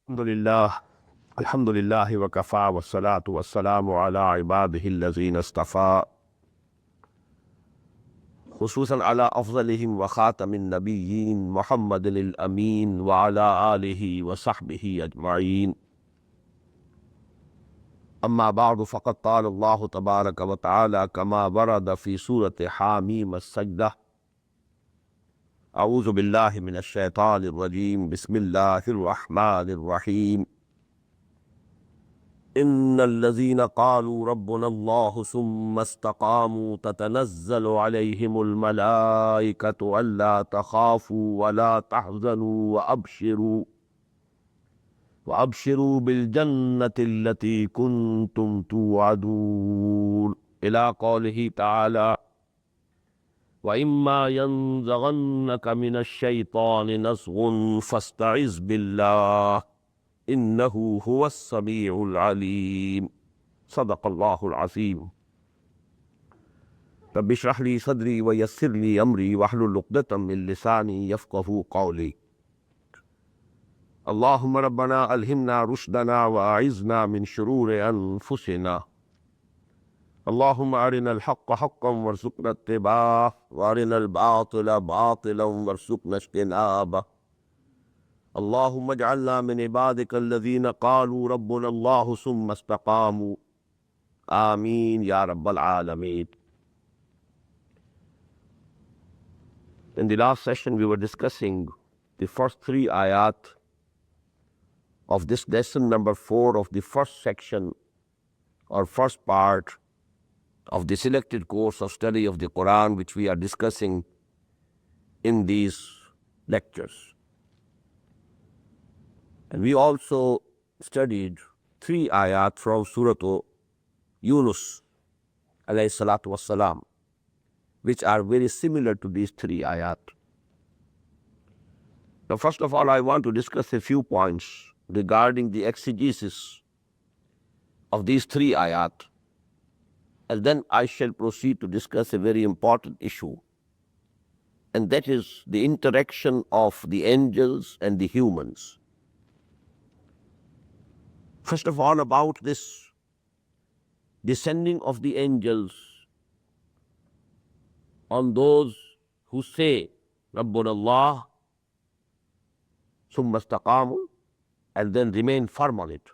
Alhamdulillah, Alhamdulillah wa kafa wa salatu wa salamu ala ibadihi allazina istafa khususan ala afdalihim wa khatamin nabiyyin Muhammadin al-Aameen wa ala alihi wa sahbihi ajma'in. Amma ba'du faqad qala Allahu tabaraka wa ta'ala kama warada fi surati Hameem As-Sajdah. A'udhu billahi minash shaitanir rajim. Bismillahir rahmanir rahim. إن الذين قالوا ربنا الله ثم استقاموا تتنزل عليهم الملائكة ألا تخافوا ولا تحزنوا وأبشروا بالجنة التي كنتم توعدون إلى قوله تعالى وإما ينزغنك من الشيطان نزغ فاستعذ بالله إنه هو السميع العليم. صدق الله العظيم. رب اشرح لي صدري ويسر لي أمري واحلل عقدة من لساني يفقهوا قولي. اللهم ربنا ألهمنا رشدنا وأعذنا من شرور أنفسنا. اللهم أرنا الحق حقا وارزقنا اتباعه وأرنا الباطل باطلا وارزقنا اجتنابه. اللهم اجعلنا من عبادك الذين قالوا ربنا الله ثم استقاموا. آمين يا رب العالمين. In the last session we were discussing the first three ayat of this lesson number 4 of the first section or first part of the selected course of study of the Quran which we are discussing in these lectures. And we also studied 3 ayat from Surah Yunus alayhi salatu wassalam, which are very similar to these 3 ayat. Now, first of all, I want to discuss a few points regarding the exegesis of these 3 ayat, and then I shall proceed to discuss a very important issue, and that is the interaction of the angels and the humans. First of all, about this descending of the angels on those who say, Rabbuna Allah, summa istaqamu, and then remain firm on it.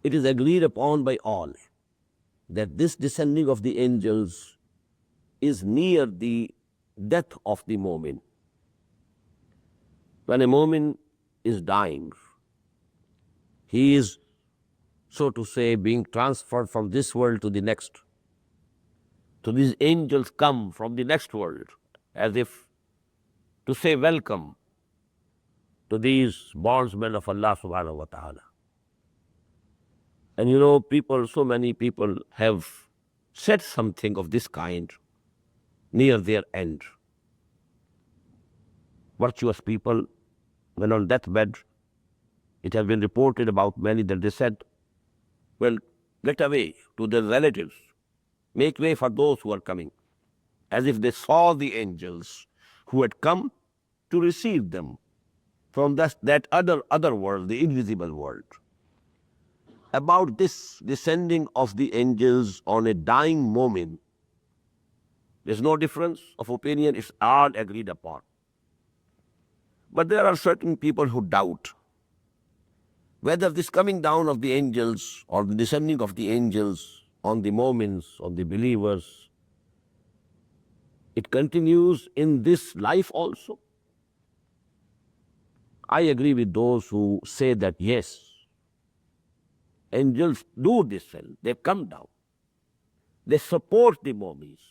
It is agreed upon by all that this descending of the angels is near the death of the mu'min. When a mu'min is dying, he is, so to say, being transferred from this world to the next. So these angels come from the next world as if to say welcome to these bondsmen of Allah subhanahu wa ta'ala. And you know, people, so many people have said something of this kind near their end. Virtuous people, when on deathbed, it has been reported about many that they said, well, get away to their relatives, make way for those who are coming, as if they saw the angels who had come to receive them from that other world, the invisible world. About this descending of the angels on a dying moment, there's no difference of opinion, it's all agreed upon. But there are certain people who doubt whether this coming down of the angels or the descending of the angels on the moments, on the believers, it continues in this life also. I agree with those who say that yes, angels do descend, they come down. They support the moments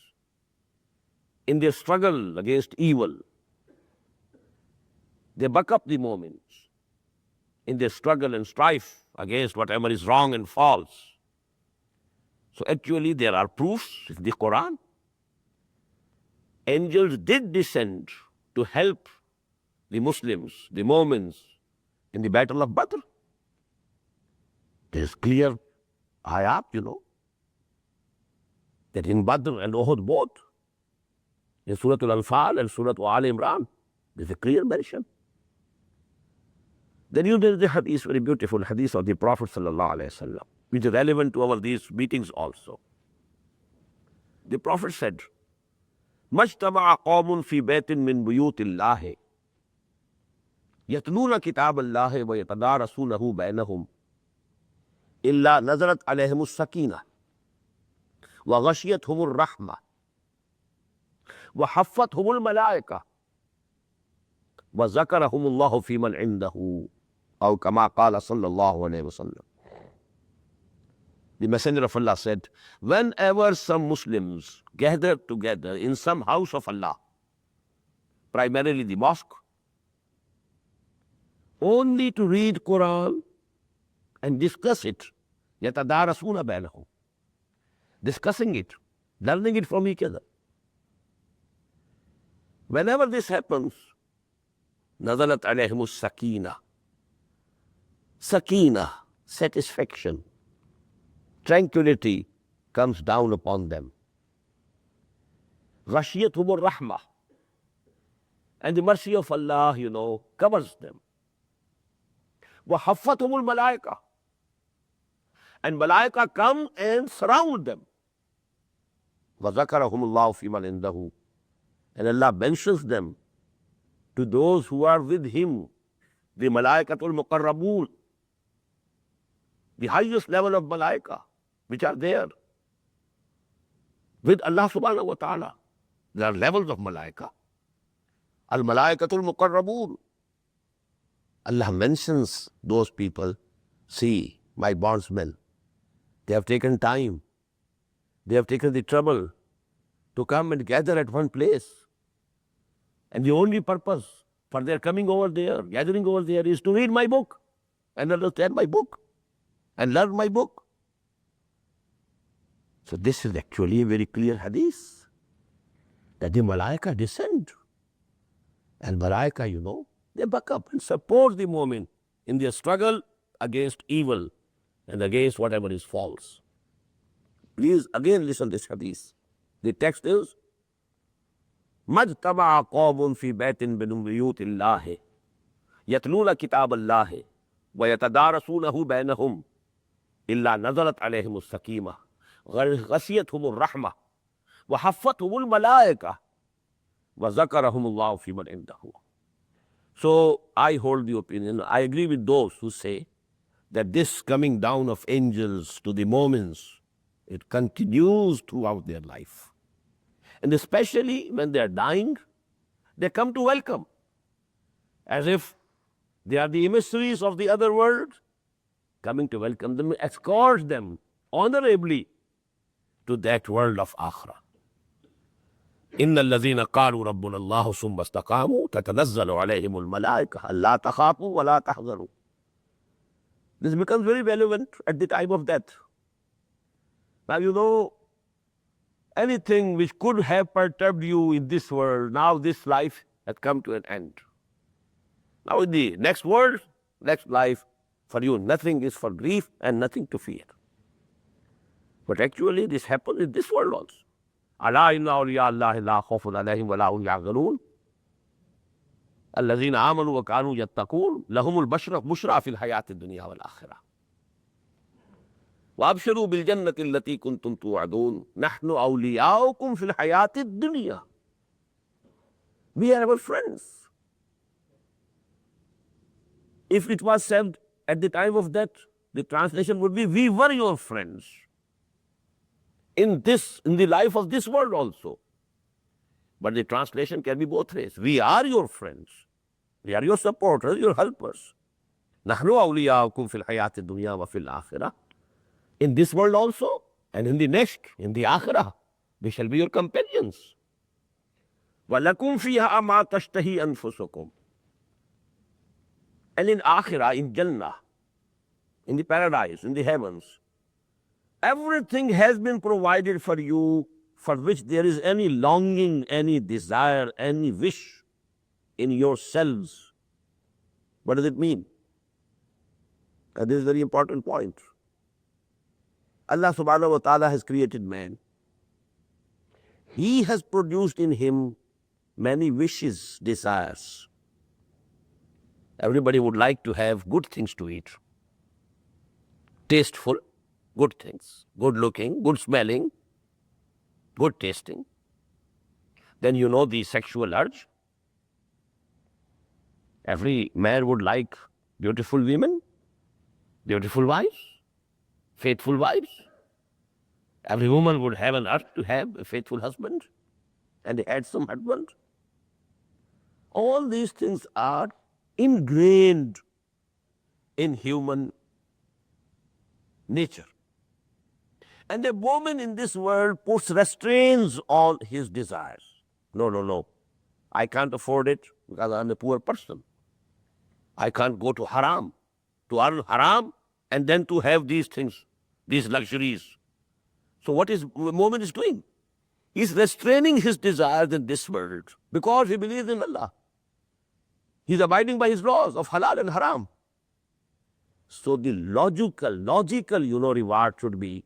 in their struggle against evil. They back up the moments in their struggle and strife against whatever is wrong and false. So actually there are proofs in the Quran. Angels did descend to help the Muslims, the Mu'mins, in the battle of Badr. There is clear ayat, you know, that in Badr and Uhud both, in Surah Al-Anfal and Surah Al Imran, there is a clear mention. Then there is a hadith, very beautiful hadith of the Prophet sallallahu alaihi wasallam, which is relevant to our these meetings also. The Prophet said, "Majtama'a qawmun fi baytin min buyutillahi, yatluna kitab Allahi wa yatadarasunahu bainahum, illa nazarat alayhimus sakina, wa ghashiyathumur rahma, wa haffathumul malaika, wa zakarahumullahu fi man indahu." Aw kama qala sallallahu alayhi wasallam. The Messenger of Allah said, whenever some Muslims gather together in some house of Allah, primarily the mosque, only to read Quran and discuss it, yatadarasuna bainahum, discussing it, learning it from each other. Whenever this happens, nazalat alayhimus sakina. Sakina, satisfaction, tranquility comes down upon them. Ghashiyatuhumur rahmah, and the mercy of Allah, covers them. Wa haffathumul malaika, and malaika come and surround them. Wa zakarahumullahu fi man indahu, and Allah mentions them to those who are with Him, the malaikatul muqarrabun, the highest level of malaika, which are there with Allah subhanahu wa ta'ala. There are levels of malaika. Al-malaikatul muqarrabun. Allah mentions those people. See, my bondsmen, they have taken time. They have taken the trouble to come and gather at one place. And the only purpose for their coming over there, gathering over there, is to read my book and understand my book and learn my book. So this is actually a very clear hadith, that the malaika descend. And malaika, they back up and support the mu'min in their struggle against evil and against whatever is false. Please again listen to this hadith. The text is, Majtama'a qawmun fi baytin min buyutillahi, yatluna kitab Allahi, wa yatadarasunahu bainahum, illa nazalat alayhimus sakima, ghashiyathumur rahma, wa haffathumul malaika, wa zakarahumullahu fi man indahu. So I hold the opinion, I agree with those who say that this coming down of angels to the mu'mins, it continues throughout their life. And especially when they are dying, they come to welcome, as if they are the emissaries of the other world, coming to welcome them, escort them honorably to that world of akhirah. إن الذين قالوا ربنا الله ثم استقاموا تتنزل عليهم الملائكة ألا تخافوا ولا تحزنوا. This becomes very relevant at the time of death. Now anything which could have perturbed you in this world, now this life has come to an end. Now in the next world, next life, for you nothing is for grief and nothing to fear. But actually this happens in this world also. ألا إن أولياء الله لا خوف عليهم ولا هم يحزنون الذين آمنوا وكانوا يتقون لهم البشرى في الحياة الدنيا والآخرة وأبشروا بالجنة التي كنتم توعدون نحن أولياؤكم في الحياة الدنيا. We are our friends. If it was said at the time of death, the translation would be, we were your friends in the life of this world also. But the translation can be both ways. We are your friends. We are your supporters, your helpers. نحن أولياؤكم في الحياة الدنيا وفي الآخرة. In this world also, and in the next, in the akhirah, we shall be your companions. وَلَكُمْ فِيهَا مَا تَشْتَهِي أَنفُسُكُمْ. And in akhirah, in Jannah, in the paradise, in the heavens, everything has been provided for you for which there is any longing, any desire, any wish in yourselves. What does it mean? And this is a very important point. Allah subhanahu wa ta'ala has created man. He has produced in him many wishes, desires. Everybody would like to have good things to eat. Tasteful, good things, good looking, good smelling, good tasting. Then you know the sexual urge. Every man would like beautiful women, beautiful wives, faithful wives. Every woman would have an urge to have a faithful husband and a handsome husband. All these things are ingrained in human nature. And a woman in this world puts restraints on his desires. No, no, no. I can't afford it because I'm a poor person. I can't go to haram, to earn haram, and then to have these things, these luxuries. So what is the woman is doing? He's restraining his desires in this world because he believes in Allah. He's abiding by his laws of halal and haram. So the logical, reward should be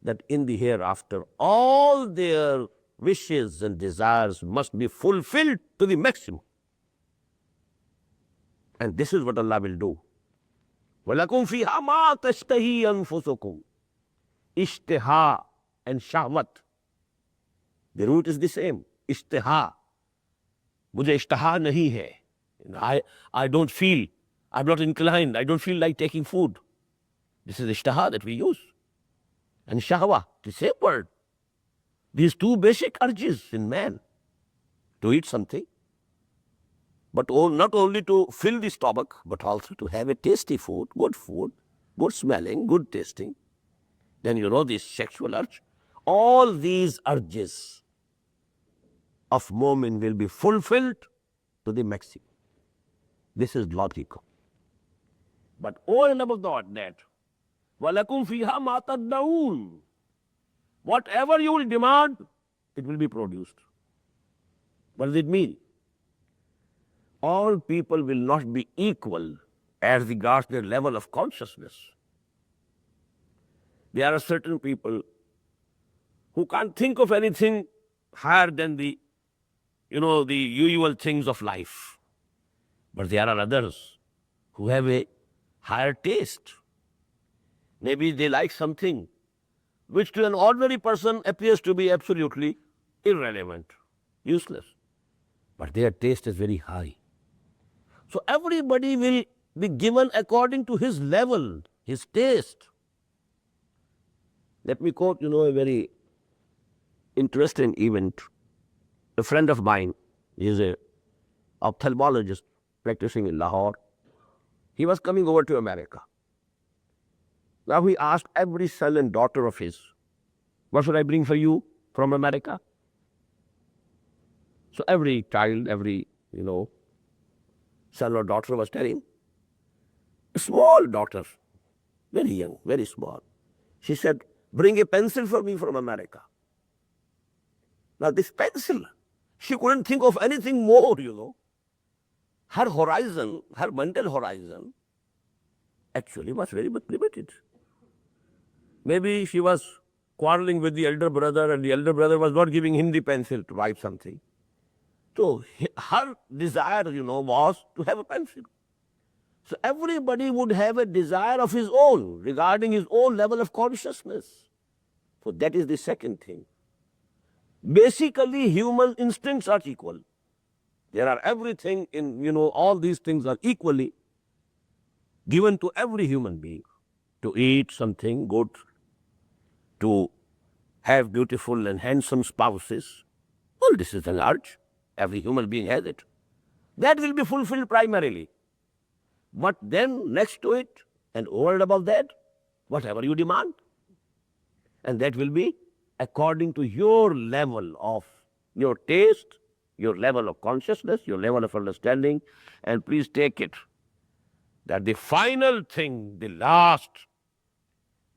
that in the hereafter, all their wishes and desires must be fulfilled to the maximum. And this is what Allah will do. وَلَكُمْ فِيهَا مَا تَشْتَهِي أَنفُسُكُمْ. Ishtiha and shahwat. The root is the same. Ishtiha. Mujhe ishtaha nahi hai. I don't feel, I'm not inclined, I don't feel like taking food. This is ishtaha that we use. And shahwa, the same word. These two basic urges in man to eat something, but not only to fill the stomach, but also to have a tasty food, good smelling, good tasting. Then you know this sexual urge. All these urges of mu'min will be fulfilled to the maximum. This is logical. But over and above that, وَلَكُمْ فِيهَا مَا تَدَّعُونَ. Whatever you will demand, it will be produced. What does it mean? All people will not be equal as regards their level of consciousness. There are certain people who can't think of anything higher than the usual things of life. But there are others who have a higher taste. Maybe they like something which to an ordinary person appears to be absolutely irrelevant, useless. But their taste is very high. So everybody will be given according to his level, his taste. Let me quote, a very interesting event. A friend of mine, he is an ophthalmologist practicing in Lahore. He was coming over to America. Now he asked every son and daughter of his, what should I bring for you from America? So every child, every, son or daughter was telling. A small daughter, very young, very small. She said, bring a pencil for me from America. Now this pencil, she couldn't think of anything more, Her horizon, her mental horizon, actually was very much limited. Maybe she was quarreling with the elder brother and the elder brother was not giving him the pencil to write something. So her desire, was to have a pencil. So everybody would have a desire of his own regarding his own level of consciousness. So that is the second thing. Basically, human instincts are equal. There are everything in, all these things are equally given to every human being. To eat something good, to have beautiful and handsome spouses. Well, this is an urge. Every human being has it. That will be fulfilled primarily. But then next to it and over and above that, whatever you demand. And that will be according to your level of your taste, your level of consciousness, your level of understanding. And please take it that the final thing, the last,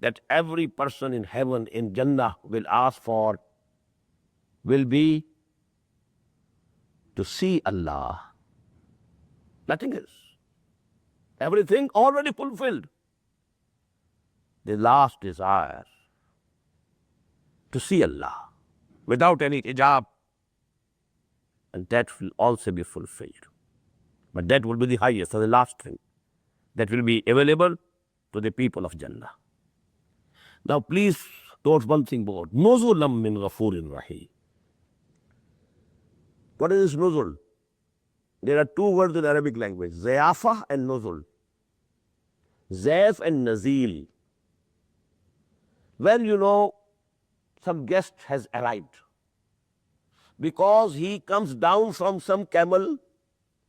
that every person in heaven, in Jannah, will ask for will be to see Allah. Nothing else. Everything already fulfilled. The last desire, to see Allah without any hijab, and that will also be fulfilled. But that will be the highest, so the last thing that will be available to the people of Jannah. Now please note one thing more. Nuzulam min ghafurin rahim. What is this nuzul? There are two words in Arabic language, ziyafa and nuzul. Zayf and nazil. When some guest has arrived, because he comes down from some camel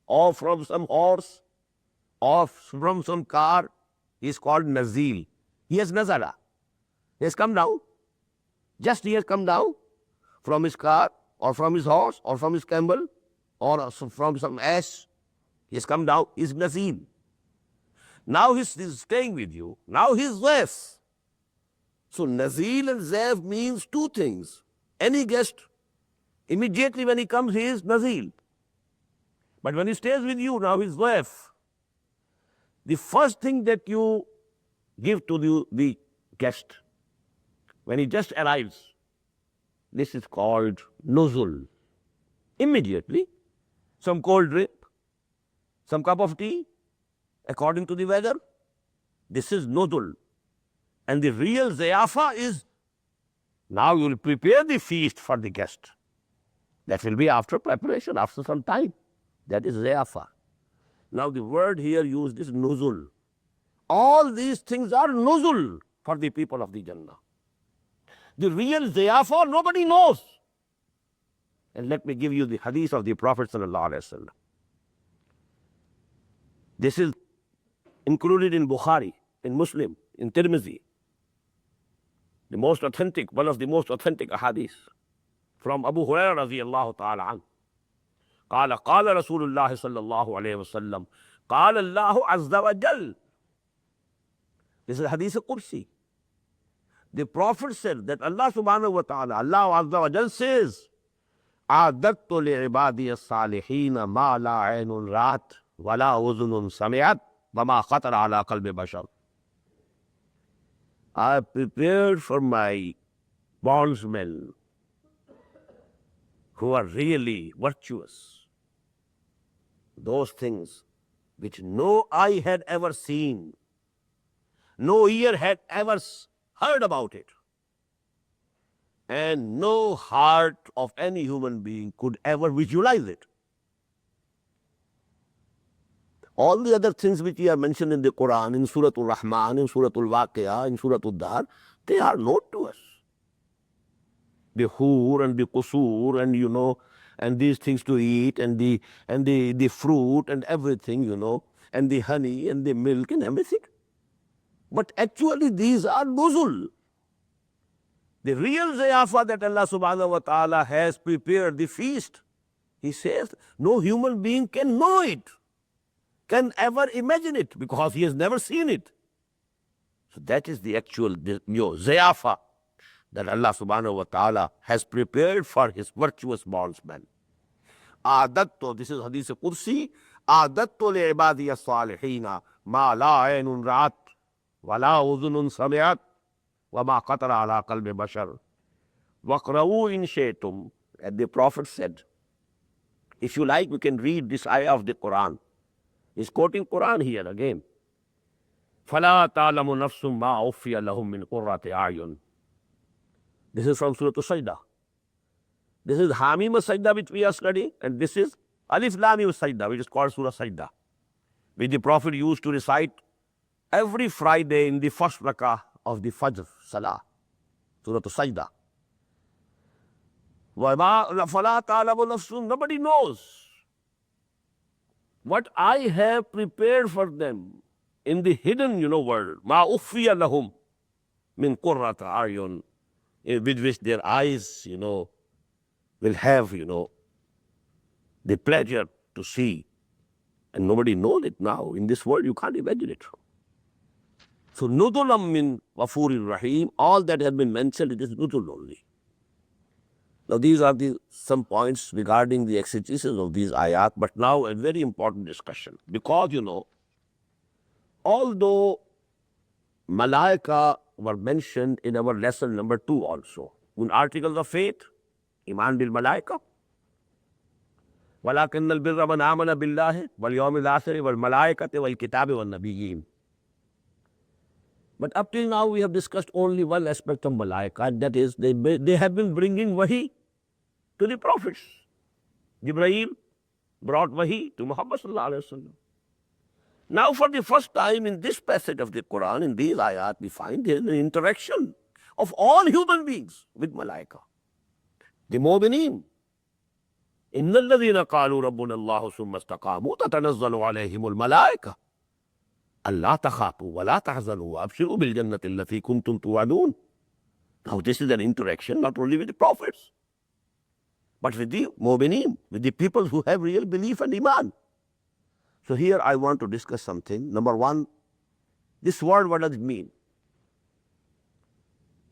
or from some horse or from some car, he is called nazil. He has nazala. He has come down. Just he has come down from his car or from his horse or from his camel or from some ass. He has come down. He is nazil. Now he's staying with you. Now he is zayf. So nazil and zayf means two things. Any guest, immediately when he comes, he is nazil. But when he stays with you, now he is zayf. The first thing that you give to the guest, when he just arrives, this is called nuzul. Immediately, some cold drink, some cup of tea, according to the weather. This is nuzul. And the real ziyafa is, now you will prepare the feast for the guest. That will be after preparation, after some time. That is ziyafa. Now the word here used is nuzul. All these things are nuzul for the people of the Jannah. The real ziyafa, nobody knows. And let me give you the hadith of the Prophet ﷺ. This is included in Bukhari, in Muslim, in Tirmidhi. The most authentic, one of the most authentic hadith from Abu Hurairah radiyallahu ta'ala anhu. قال قال رسول الله صلى الله عليه وسلم قال الله عز وجل. This is hadith Qudsi. The Prophet said that Allah subhanahu wa ta'ala, Allah azza wa jal says, أعددت لعبادي الصالحين ما لا عين رأت ولا أذن سمعت وما خطر على قلب بشر. I prepared for my bondsmen who are really virtuous those things which no eye had ever seen, no ear had ever heard about it, and no heart of any human being could ever visualize it. All the other things which we have mentioned in the Quran, in Surah Al-Rahman, in Surah Al-Waqi'ah, in Surah Al-Dahr, they are known to us. The hur and the qusur and and these things to eat and the fruit and everything, and the honey and the milk and everything. But actually these are nuzul. The real ziyafa that Allah subhanahu wa ta'ala has prepared, the feast, He says no human being can know it, can ever imagine it, because he has never seen it. So that is the actual ziyafa that Allah subhanahu wa ta'ala has prepared for His virtuous bondsmen. A'dattu, this is Hadith Qudsi, A'dattu li'ibadiya salihina ma la aynun ra'at wa la udhunun sami'at wa ma qatara ala qalbi bashar waqra'u in shaytum. And the Prophet said, if you like, we can read this ayah of the Quran. He's quoting Quran here again. فَلَا تَعْلَمُ نَفْسٌ مَا أُخْفِيَ لَهُم مِّن قُرَّةِ أَعْيُنٍ. This is from Surah As-Sajdah. This is Hameem As-Sajdah which we are studying, and this is Alif Lam Mim As-Sajdah, which is called Surah As-Sajdah, which the Prophet used to recite every Friday in the first rakah of the Fajr Salah, Surah As-Sajdah. فَلَا تَعْلَمُ نَفْسٌ, nobody knows what I have prepared for them in the hidden, world. مَا أُخْفِيَ لَهُمْ مِنْ قُرَّةِ أَعْيُنٍ, with which their eyes, will have, the pleasure to see. And nobody knows it now. In this world, you can't imagine it. So, nudulam min ghafurir rahim, all that has been mentioned, it is nudul only. Now, these are some points regarding the exegesis of these ayat, but now a very important discussion. Because, although malaika were mentioned in our lesson number 2 also, in articles of faith, Iman bil Malaika, وَلَكِنَّ الْبِرَّ مَنْ آمَنَ بِاللَّهِ وَالْيَوْمِ الْآخِرِ وَالْمَلَائِكَةِ وَالْكِتَابِ وَالنَّبِيِّينَ. But up till now we have discussed only one aspect of malaika, and that is they have been bringing wahi to the prophets. Jibreel brought wahi to Muhammad sallallahu alaihi wasallam. Now for the first time in this passage of the Quran, in these ayat, we find there an interaction of all human beings with malaika. The mu'mineen. إِنَّ الَّذِينَ قَالُوا رَبُّنَا اللَّهُ ثُمَّ اسْتَقَامُوا تَتَنَزَّلُ عَلَيْهِمُ الْمَلَائِكَةُ أَلَّا تَخَافُوا وَلَا تَحْزَنُوا وَأَبْشِرُوا بِالْجَنَّةِ الَّتِي كُنْتُمْ تُوعَدُونَ. Now this is an interaction not only with the prophets, but with the mu'mineen, with the people who have real belief and iman. So here I want to discuss something. Number one, this word, what does it mean?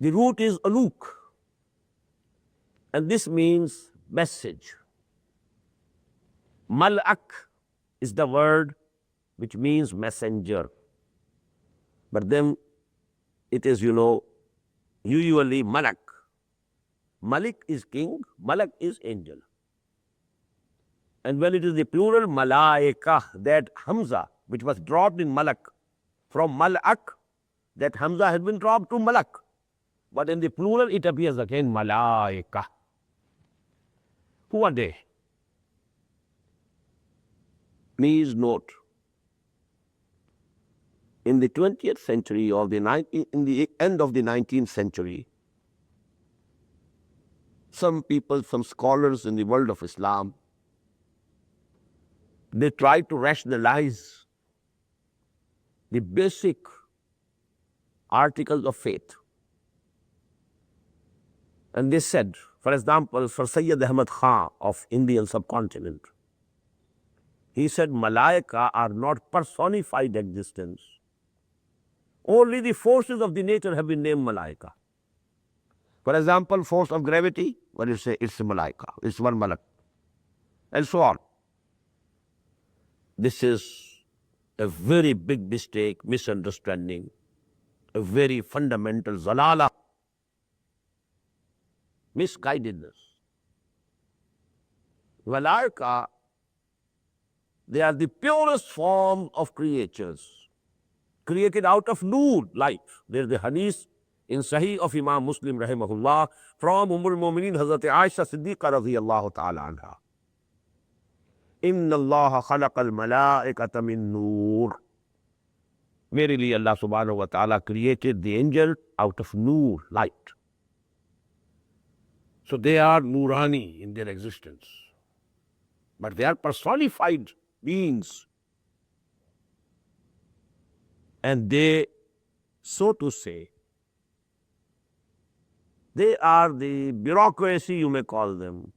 The root is aluk, and this means message. Malak is the word which means messenger. But then it is, usually malak. Malik is king, malak is angel. And when it is the plural malaika, that Hamza, which was dropped in malak, from malak, that Hamza has been dropped to malak. But in the plural, it appears again malaika. Who are they? Please note, in the 20th century or in the end of the 19th century, some people, some scholars in the world of Islam, they tried to rationalize the basic articles of faith. And they said, for example, for Sayyid Ahmed Khan of Indian subcontinent, he said malaika are not personified existence. Only the forces of the nature have been named malaika. For example, force of gravity, what do you say? It's a malaika, it's one malak, and so on. This is a very big mistake, misunderstanding, a very fundamental zalala, misguidedness. Malaika, they are the purest form of creatures, created out of nur, light. There is the hadith in Sahih of Imam Muslim rahimahullah from al-Mu'mineen Hazrat Aisha Siddiqa radhiyallahu ta'ala anha. Inna Allah khalaqa al-malaikata min nur. Verily Allah subhanahu wa ta'ala created the angel out of nur, light. So they are nurani in their existence, but they are personified beings. And they, so to say, they are the bureaucracy, you may call them,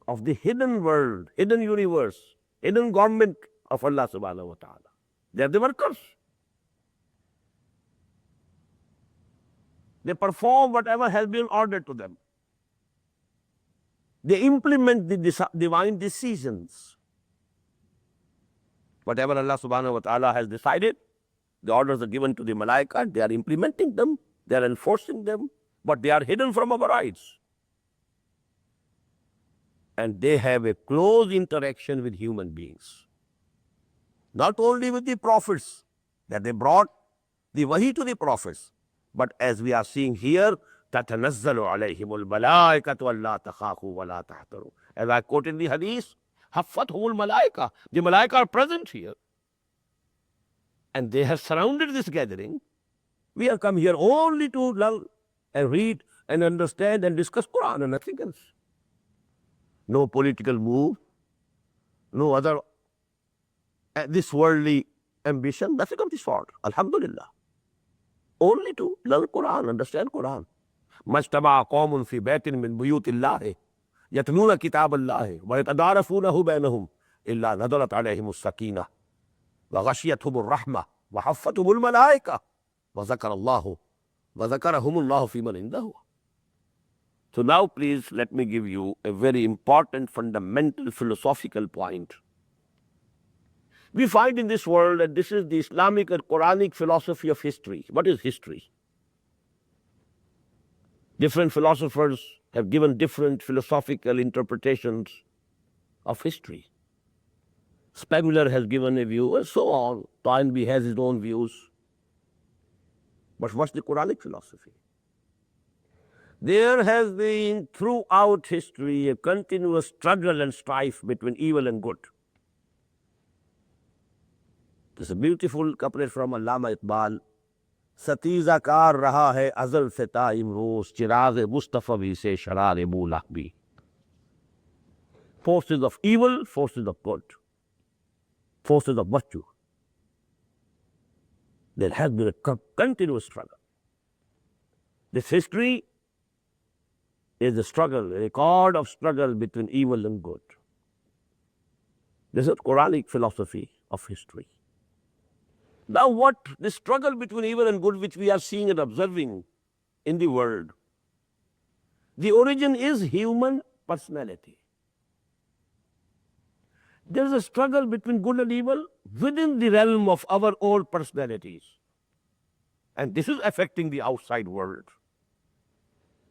of the hidden world, hidden universe, hidden government of Allah subhanahu wa ta'ala. They are the workers. They perform whatever has been ordered to them. They implement the divine decisions. Whatever Allah subhanahu wa ta'ala has decided, the orders are given to the malaika, they are implementing them, they are enforcing them, but they are hidden from our eyes. And they have a close interaction with human beings. Not only with the prophets, that they brought the wahi to the prophets, but as we are seeing here, تَتَنَزَّلُ عَلَيْهِمُ الْمَلَائِكَةُ وَلَا تَخَافُوا وَلَا تَحْزَنُوا. As I quoted the hadith, حَفَّتْهُمُ الْمَلَائِكَةُ. The malaika are present here. And they have surrounded this gathering. We have come here only to learn and read and understand and discuss Quran and nothing else. No political move, no other this worldly ambition, nothing of the sort. Alhamdulillah. Only to learn Quran, understand Quran. مَجْتَمَعَ قَوْمٌ فِي بَيْتٍ مِّن بُيُوتِ اللَّهِ يَتْلُونَ كِتَابَ اللَّهِ وَيَتَدَارَسُونَهُ بَيْنَهُمْ إِلَّا نَزَلَتْ عَلَيْهِمُ السَّكِينَةُ وَغَشِيَتْهُمُ الرَّحْمَةُ وَحَفَّتْهُمُ الْمَلَائِكَةُ وَذَكَرَهُمُ اللَّهُ فِي مَنْ عِندَهُ. So now please let me give you a very important fundamental philosophical point. We find in this world that this is the Islamic and Quranic philosophy of history. What is history? Different philosophers have given different philosophical interpretations of history. Spengler has given a view, and so on. Toynbee has his own views. But what's the Quranic philosophy? There has been throughout history a continuous struggle and strife between evil and good. There's a beautiful couplet from Allama Iqbal. सतीजा कार रहा है अजल से ता इमरोज चिराग मुस्तफवी से शरार मूलाक भी. Forces of evil, forces of good, forces of virtue. There has been a continuous struggle. This history is a struggle, a record of struggle between evil and good. This is Quranic philosophy of history. Now what the struggle between evil and good which we are seeing and observing in the world, the origin is human personality. There is a struggle between good and evil within the realm of our own personalities. And this is affecting the outside world.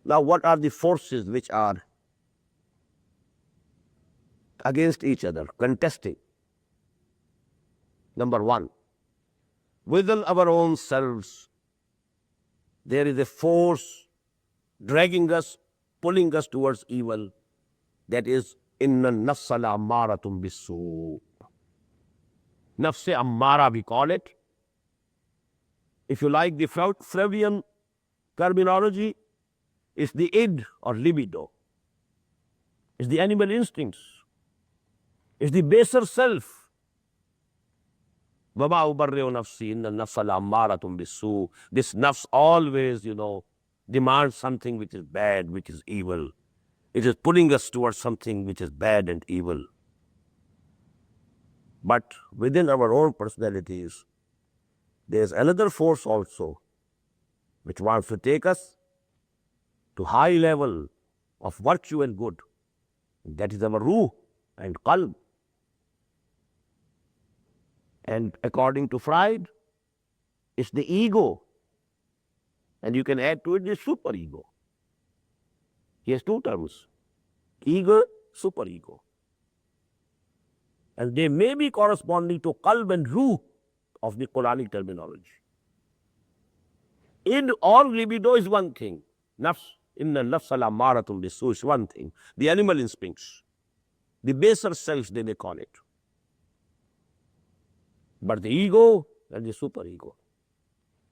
Now what are the forces which are against each other, contesting? Number one, within our own selves, there is a force dragging us, pulling us towards evil. That is, inna nafsa la ammaratum bisu. Nafse ammara, we call it. If you like the Freudian terminology, it's the id or libido. It's the animal instincts. It's the baser self. This nafs always, demands something which is bad, which is evil. It is pulling us towards something which is bad and evil. But within our own personalities, there is another force also which wants to take us to high level of virtue and good. That is our ruh and qalb. And according to Freud, it's the ego. And you can add to it the superego. He has two terms, ego, superego. And they may be corresponding to qalb and ruh of the Quranic terminology. In all, libido is one thing. Nafs, inna nafsa la ammaratum bisu is one thing. The animal instincts, the baser selves, they may call it. But the ego and the superego.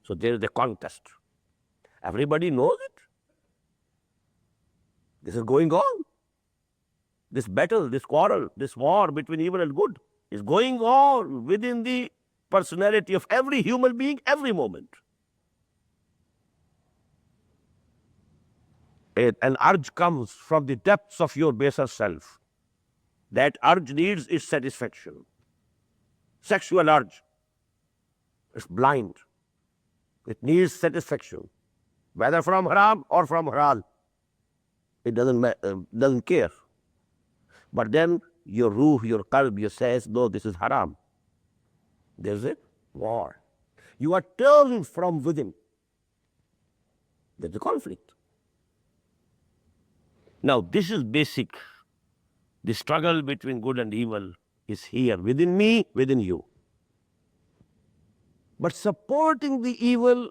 So there is a contest. Everybody knows it. This is going on. This battle, this quarrel, this war between evil and good is going on within the personality of every human being every moment. An urge comes from the depths of your baser self. That urge needs its satisfaction. Sexual urge is blind. It needs satisfaction, whether from haram or from halal. It doesn't care. But then your ruh, your qalb, you says, no, this is haram. There's a war. You are turned from within. There's a conflict. Now this is basic. The struggle between good and evil is here, within me, within you. But supporting the evil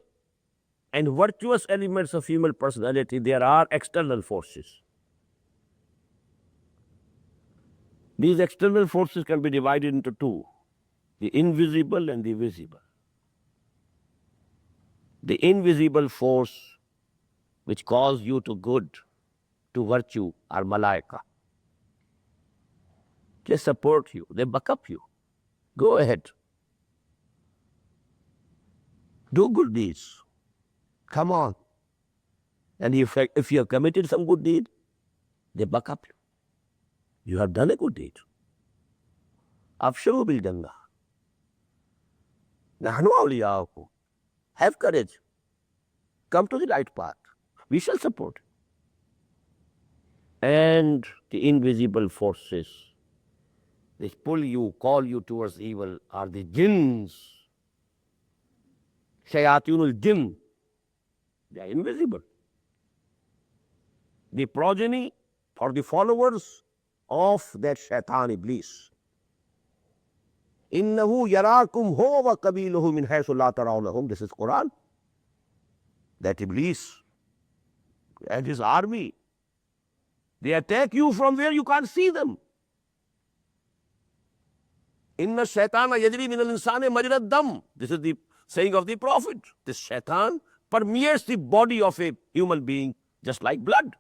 and virtuous elements of human personality, there are external forces. These external forces can be divided into two, the invisible and the visible. The invisible force which calls you to good, to virtue, are malaika. They support you, they back up you. Go ahead. Do good deeds. Come on. And if you have committed some good deed, they back up you. You have done a good deed. Abshiru bil Jannah. Nahnu awliya'ukum. Have courage. Come to the right path. We shall support. And the invisible forces which pull you, call you towards evil are the jinns. Shayatunul jinn. They are invisible. The progeny or the followers of that shaitan Iblis. Innahu yarakum huwa wa qabiluhu min haythu la tarawnahum. This is Quran. That Iblis and his army, they attack you from where you can't see them. Inna shaitana yajri min al-insani majra dam. This is the saying of the Prophet. This shaitan permeates the body of a human being just like blood.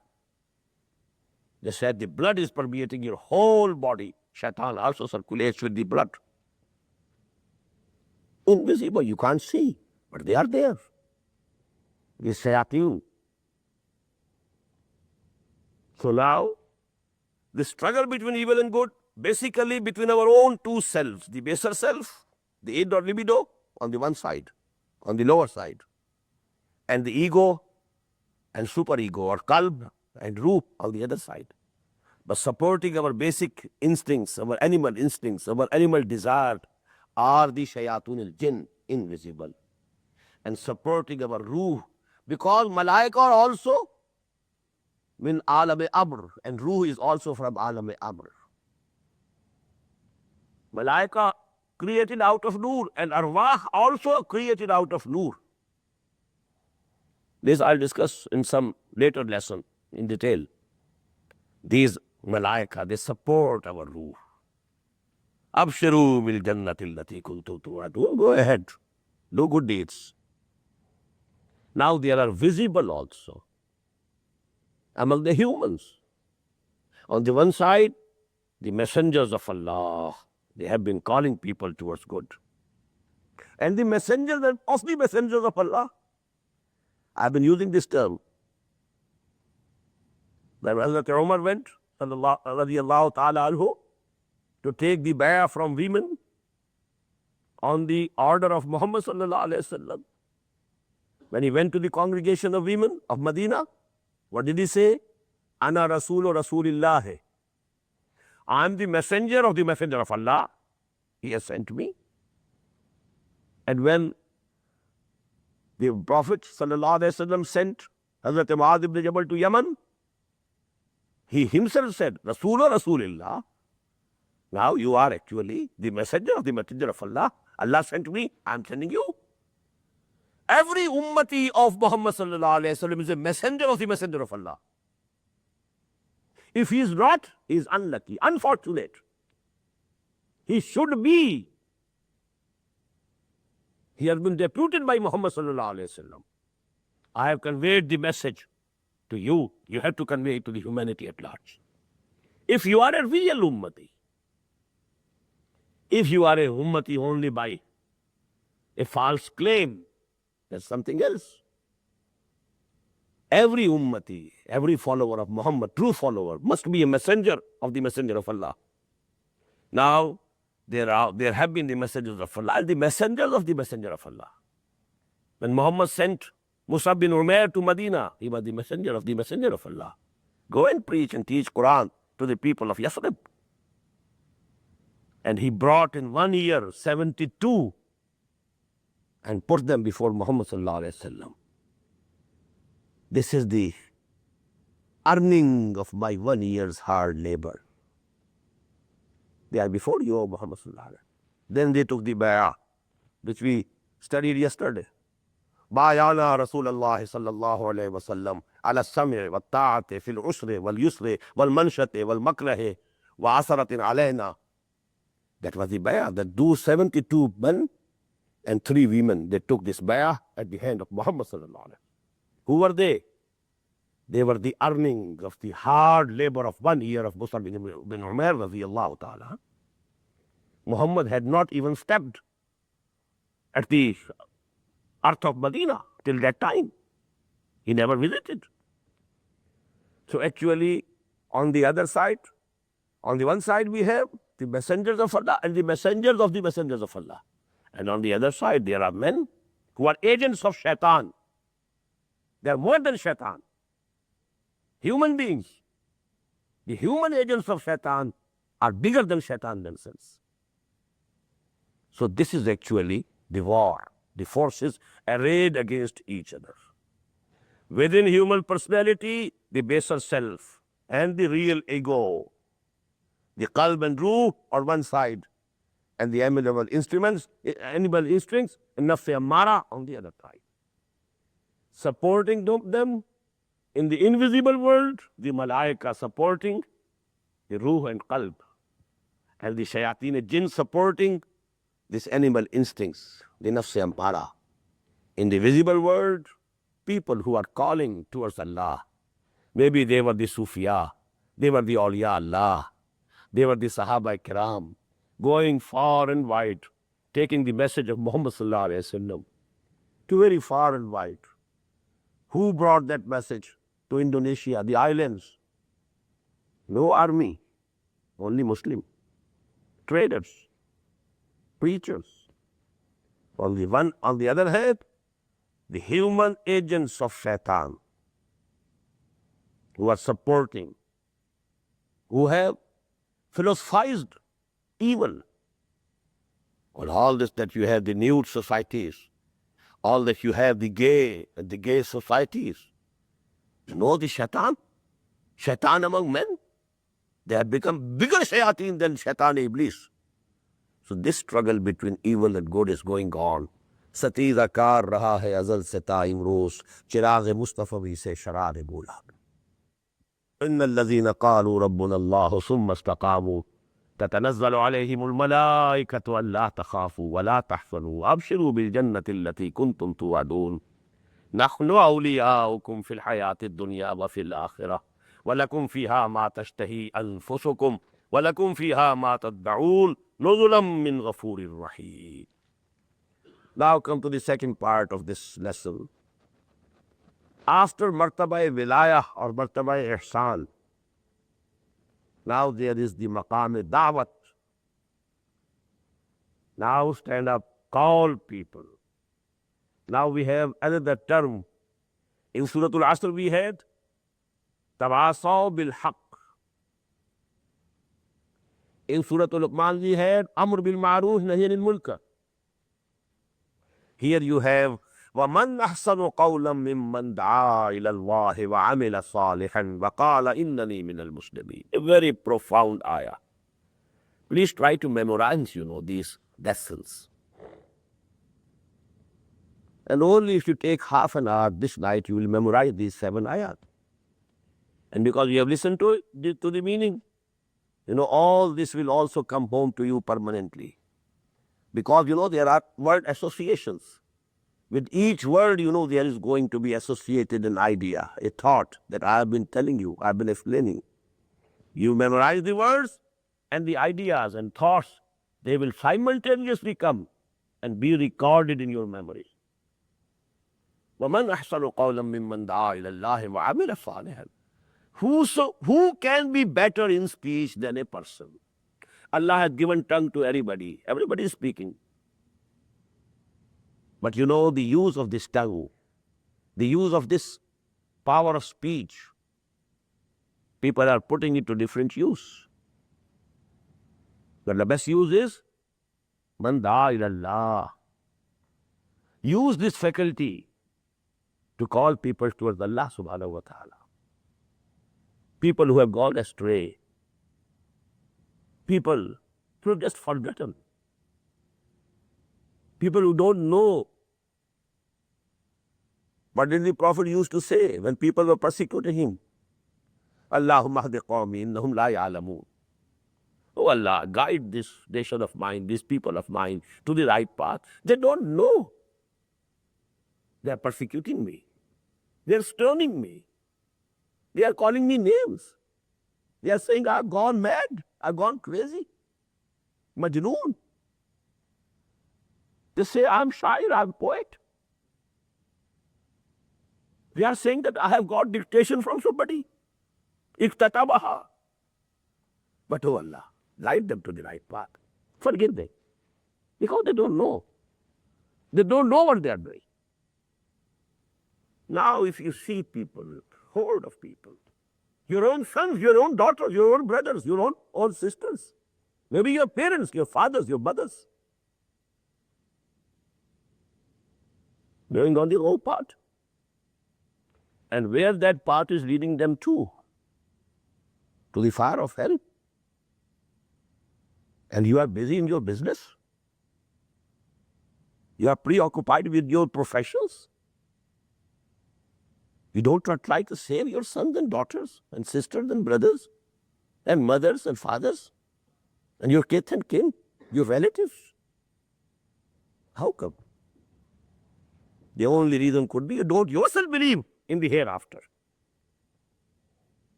They said the blood is permeating your whole body. Shaitan also circulates with the blood. Invisible, you can't see, but they are there. The shayateen. So now, the struggle between evil and good, basically between our own two selves, the baser self, the id or libido, on the one side, on the lower side, and the ego and superego or qalb and ruh on the other side. But supporting our basic instincts, our animal desire, are the shayatun al-jinn, invisible. And supporting our ruh, because malaika are also min alam-e-amr, and ruh is also from alam-e-amr. Malaika created out of nur, and arwah also created out of nur. This I'll discuss in some later lesson in detail. These malaika, they support our ruh. Abshiru bil jannati allati kuntum tu'adun. Go ahead, do good deeds. Now there are visible also among the humans. On the one side, the messengers of Allah, they have been calling people towards good. And the messengers of the messengers of Allah, I've been using this term. When Hazrat Umar went, radiallahu ta'ala anhu, to take the bay'ah from women on the order of Muhammad sallallahu alayhi wasallam. When he went to the congregation of women of Medina, what did he say? Ana Rasulu Rasulillah. I am the messenger of Allah. He has sent me. And when the Prophet sallallahu alayhi wasallam sent Hazrat Mu'adh ibn Jabal to Yemen, he himself said, Rasulu Rasulillah. Now you are actually the messenger of Allah. Allah sent me, I am sending you. Every ummati of Muhammad sallallahu alayhi wasallam is a messenger of Allah. If he is not, he is unlucky, unfortunate. He should be. He has been deputed by Muhammad sallallahu alayhi wasallam. I have conveyed the message to you. You have to convey it to the humanity at large. If you are a real ummati, if you are a ummati only by a false claim, that's something else. Every ummati, every follower of Muhammad, true follower, must be a messenger of Allah. Now, there have been the messengers of Allah and the messengers of the messenger of Allah. When Muhammad sent Musab bin Umair to Medina, he was the messenger of Allah. Go and preach and teach Quran to the people of Yathrib. And he brought in 1 year 72 and put them before Muhammad sallallahu alayhi wasallam. This is the earning of my 1 year's hard labor. They are before you, O Muhammad sallallahu alayhi wasallam. Then they took the bay'ah, which we studied yesterday. Bayana Rasulullah sallallahu alayhi wasallam ala sam'i wa ta'ati fil usri wal yusri wal manshati wal makrahi wa asaratin alayna. That was the bay'ah, that those 72 men and 3 women, they took this bay'ah at the hand of Muhammad sallallahu alayhi wasallam. Who were they? They were the earnings of the hard labor of 1 year of Musab bin Umair radiyallahu ta'ala. Muhammad had not even stepped at the earth of Medina till that time. He never visited. So actually, on the other side, on the one side we have the messengers of Allah and the messengers of Allah. And on the other side, there are men who are agents of shaitan. They are more than shaitan. Human beings. The human agents of shaitan are bigger than shaitan themselves. So this is actually the war, the forces arrayed against each other. Within human personality, the baser self and the real ego. The qalb and ruh on one side, and the animal instincts, and nafs ammara on the other side. Supporting them in the invisible world, the malaika supporting the ruh and qalb, and the shayateen jinn supporting this animal instincts, the nafs ammara. In the visible world, people who are calling towards Allah. Maybe they were the Sufiya, they were the awliya Allah, they were the Sahaba Kiram, going far and wide, taking the message of Muhammad Sallallahu Alaihi Wasallam to very far and wide. Who brought that message to Indonesia, the islands? No army, only Muslim. Traders, preachers. On the other hand, the human agents of Shaitan, who are supporting, who have philosophized evil. On all this that you have the nude societies, all that you have the gay societies. You know the Shaitan among men, they have become bigger shayateen than Shaitan Iblis. So this struggle between evil and good is going on. Satida kar raha hai azal se ta imroz, chirag Mustafa bhi se sharar bola. إن الذين قالوا ربنا الله ثم استقاموا تتنزل عليهم الملائكة ألا تخافوا ولا تحزنوا وأبشروا بالجنة التي كنتم توعدون نحن أولياؤكم في الحياة الدنيا وفي الآخرة ولكم فيها ما تشتهي أنفسكم ولكم فيها ما تدعون نزلا من غفور رحيم. Now come to the second part of this lesson. After martaba-e-wilayah or martaba-e-ihsan, now there is the maqam-e-da'wat. Now stand up, call people. Now we have another term. In Surah Al-Asr we had tawasaw bil-haq. In Surah Al-Luqman we had amr bil-ma'ruf nahy anil munkar. Here you have وَمَنْ أَحْسَنُ قَوْلًا مِّمَّنْ دَعَا إِلَى اللَّهِ وَعَمِلَ صَالِحًا وَقَالَ إِنَّنِي مِنَ الْمُسْلِمِينَ. A very profound ayah. Please try to memorize, these lessons. And only if you take half an hour this night, you will memorize these 7 ayat. And because you have listened to it, to the meaning, all this will also come home to you permanently. Because, there are word associations. With each word, there is going to be associated an idea, a thought that I have been telling you, I have been explaining. You memorize the words and the ideas and thoughts, they will simultaneously come and be recorded in your memory. وَمَنْ أَحْسَنُ قَوْلًا مِّمَّنْ دَعَا إِلَى اللَّهِ وَعَمِلَ صَالِحًا. Who can be better in speech than a person? Allah has given tongue to everybody. Everybody is speaking. But the use of this tongue, the use of this power of speech, people are putting it to different use. But the best use is man da'a ila Allah. Use this faculty to call people towards Allah subhanahu wa ta'ala. People who have gone astray. People who have just forgotten. People who don't know. What did the Prophet used to say when people were persecuting him? Allahumma hdi qawmi innahum la ya'lamun. Oh Allah, guide this nation of mine, these people of mine to the right path. They don't know. They are persecuting me. They are stoning me. They are calling me names. They are saying I've gone mad, I've gone crazy. Majnoon. They say I'm shair, I'm poet. They are saying that I have got dictation from somebody. Iktatabaha. But oh Allah, guide them to the right path. Forgive them. Because they don't know. They don't know what they are doing. Now if you see people, horde of people, your own sons, your own daughters, your own brothers, your own sisters, maybe your parents, your fathers, your mothers, going on the wrong path. And where that path is leading them to the fire of hell. and you are busy in your business. You are preoccupied with your professions. You don't try to save your sons and daughters and sisters and brothers and mothers and fathers and your kith and kin, your relatives. How come? The only reason could be you don't yourself believe in the hereafter.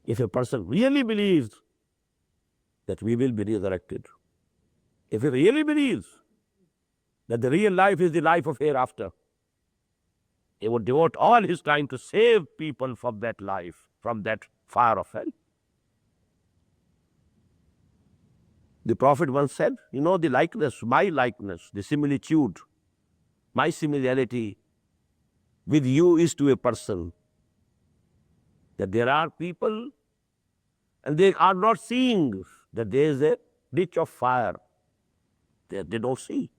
If a person really believes that we will be resurrected, if he really believes that the real life is the life of hereafter, he would devote all his time to save people from that life, from that fire of hell. The Prophet once said, the likeness, my likeness, the similitude, my similarity with you is to a person that there are people and they are not seeing that there is a ditch of fire. They don't see.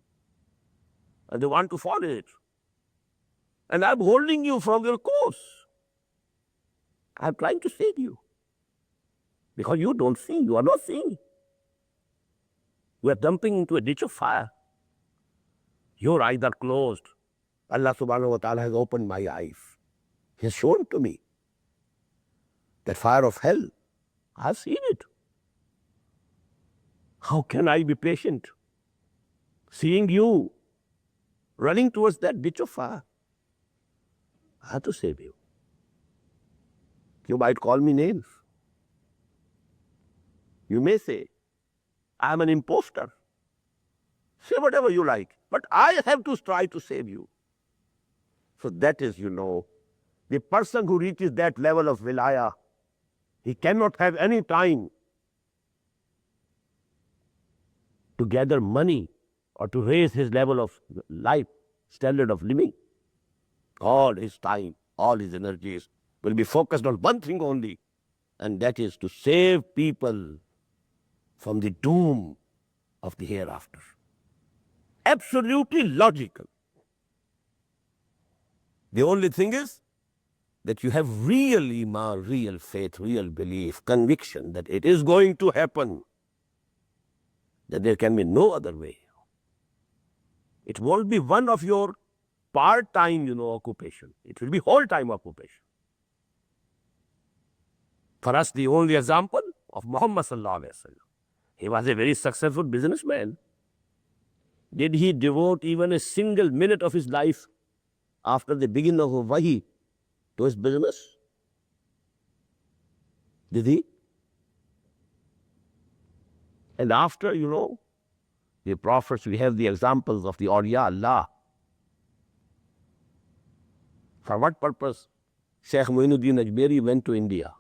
And they want to follow it. And I'm holding you from your course. I'm trying to save you. Because you don't see, you are not seeing. You are dumping into a ditch of fire. Your eyes are closed. Allah subhanahu wa ta'ala has opened my eyes. He has shown to me that fire of hell. I have seen it. How can I be patient seeing you running towards that ditch of fire? I have to save you. You might call me names. You may say, I am an imposter. Say whatever you like. But I have to try to save you. So that is, the person who reaches that level of wilaya, he cannot have any time to gather money or to raise his level of life, standard of living. All his time, all his energies will be focused on one thing only, and that is to save people from the doom of the hereafter. Absolutely logical. The only thing is that you have real iman, real faith, real belief, conviction that it is going to happen, that there can be no other way. It won't be one of your part-time, occupation. It will be whole-time occupation. For us, the only example of Muhammad sallallahu alaihi wasallam. He was a very successful businessman. Did he devote even a single minute of his life after the beginning of Wahi to his business? Did he? And after, the prophets, we have the examples of the awliya Allah. For what purpose Shaykh Muinuddin Ajmeri went to India?